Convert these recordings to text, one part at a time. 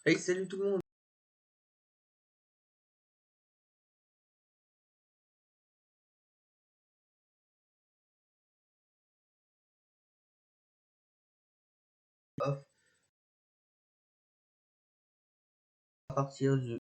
Hey, salut tout le monde. Off à partir du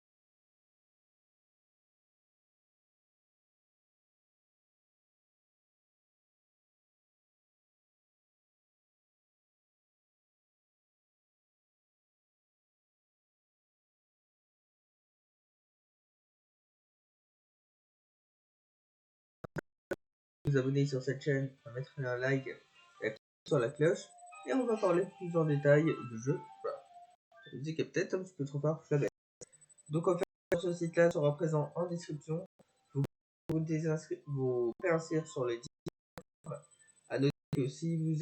vous abonner sur cette chaîne, à mettre un like et à cliquer sur la cloche. Et on va parler plus en détail du jeu. Voilà. La musique est peut-être un petit peu trop fort, je la baisse. Donc en fait, sur ce site-là sera présent en description. Vous pouvez vous réinscrire sur les 10. À noter que si vous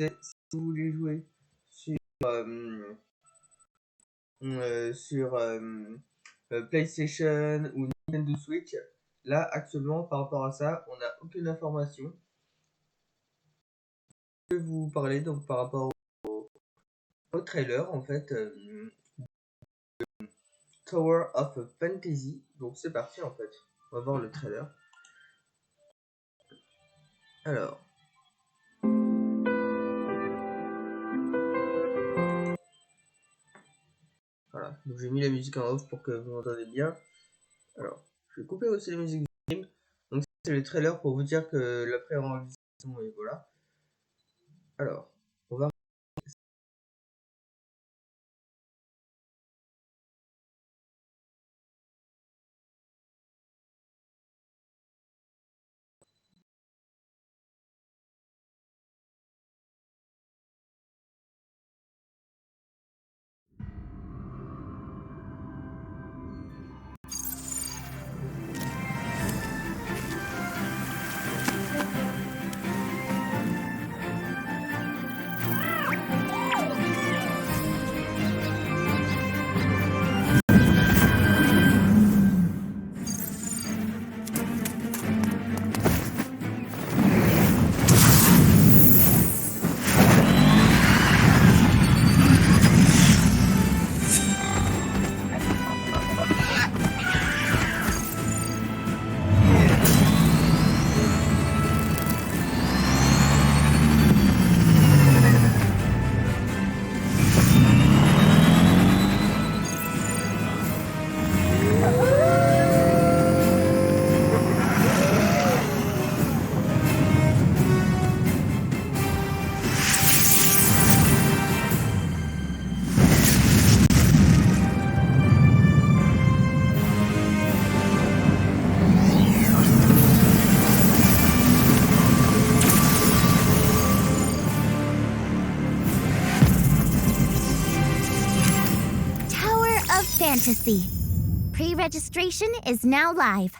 voulez jouer sur PlayStation ou Nintendo Switch, là actuellement par rapport à ça, on n'a aucune information. Je vais vous parler donc par rapport au trailer en fait, Tower of Fantasy. Donc c'est parti en fait, on va voir le trailer. Alors, voilà, donc j'ai mis la musique en off pour que vous m'entendez bien. Alors, je vais couper aussi la musique du film. Donc c'est le trailer pour vous dire que la pré-enregistrement est voilà. Alors, on va Fantasy. Pre-registration is now live.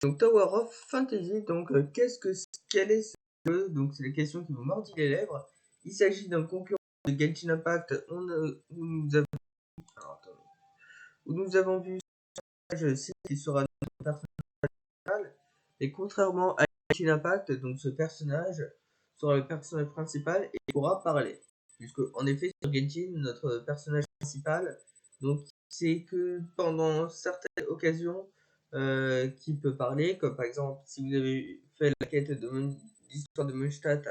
donc Tower of Fantasy. Donc quel est ce jeu? Donc c'est les questions qui vous mordent les lèvres. Il s'agit d'un concurrent de Genshin Impact où nous avons vu qui sera notre personnage principal. Et contrairement à Genshin Impact, donc ce personnage sera le personnage principal et pourra parler. Puisque en effet sur Genshin, notre personnage principal, donc c'est que pendant certaines occasions qui peut parler, comme par exemple si vous avez fait la quête de l'histoire de Mondstadt,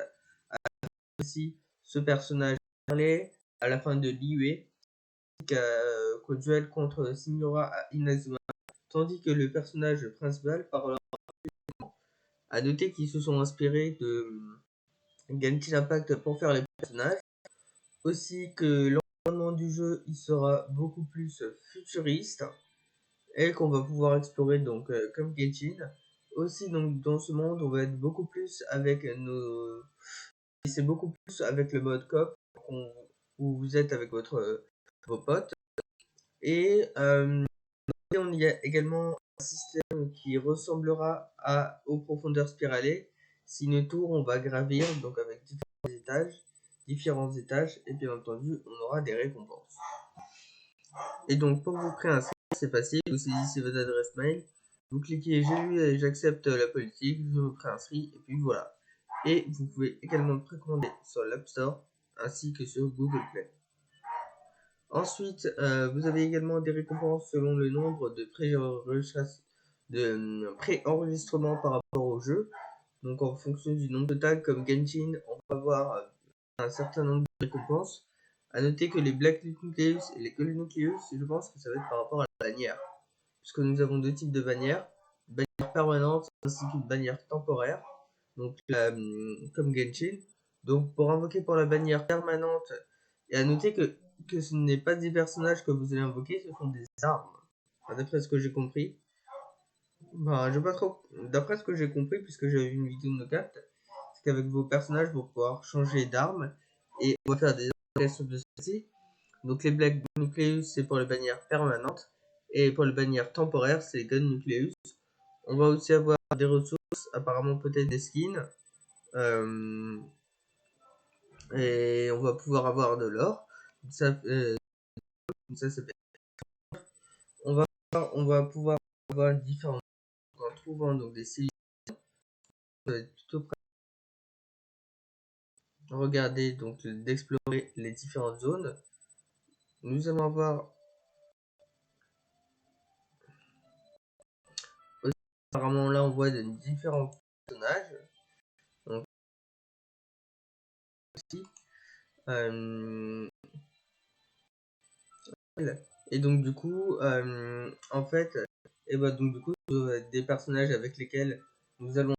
aussi ce personnage parlait à la fin de l'IUE qu'au duel contre Signora Inazuma, tandis que le personnage principal parlera. À noter qu'ils se sont inspirés de Genshin Impact pour faire les personnages, aussi que l'environnement du jeu il sera beaucoup plus futuriste et qu'on va pouvoir explorer donc comme Genshin. Aussi donc dans ce monde on va être beaucoup plus avec nos c'est beaucoup plus avec le mode coop où vous êtes avec vos potes et on y a également un système qui ressemblera aux profondeurs spiralées. C'est une tour, on va gravir donc avec différents étages et bien entendu on aura des récompenses. Et donc pour vous préinscrire, c'est facile, vous saisissez votre adresse mail, vous cliquez j'ai lu et j'accepte la politique, je me préinscris et puis voilà. Et vous pouvez également le précommander sur l'App Store ainsi que sur Google Play. Ensuite, vous avez également des récompenses selon le nombre de pré-enregistrements par rapport au jeu. Donc en fonction du nombre de tags comme Genshin, on va avoir un certain nombre de récompenses. A noter que les Black Nucleus et les Gold Nucleus, je pense que ça va être par rapport à la bannière. Puisque nous avons deux types de bannières, une bannière permanente ainsi qu'une bannière temporaire, donc comme Genshin. Donc pour invoquer pour la bannière permanente, et à noter que ce n'est pas des personnages que vous allez invoquer, ce sont des armes. Enfin, d'après ce que j'ai compris. Bah, je sais pas trop. D'après ce que j'ai compris, puisque j'avais vu une vidéo de Nocat, c'est qu'avec vos personnages, vous pouvoir changer d'armes. Et on va faire des invocations de ceci. Donc les Black Nucleus, c'est pour les bannières permanentes. Et pour les bannières temporaires, c'est les Gun Nucleus. On va aussi avoir des ressources, apparemment peut-être des skins. Et on va pouvoir avoir de l'or. Ça, c'est on va pouvoir avoir différents en trouvant donc des civilisations. Plutôt prêt à regarder donc d'explorer les différentes zones. Nous allons avoir aussi, apparemment là on voit de différents personnages. Donc, aussi, et donc du coup en fait et bah donc du coup des personnages avec lesquels nous allons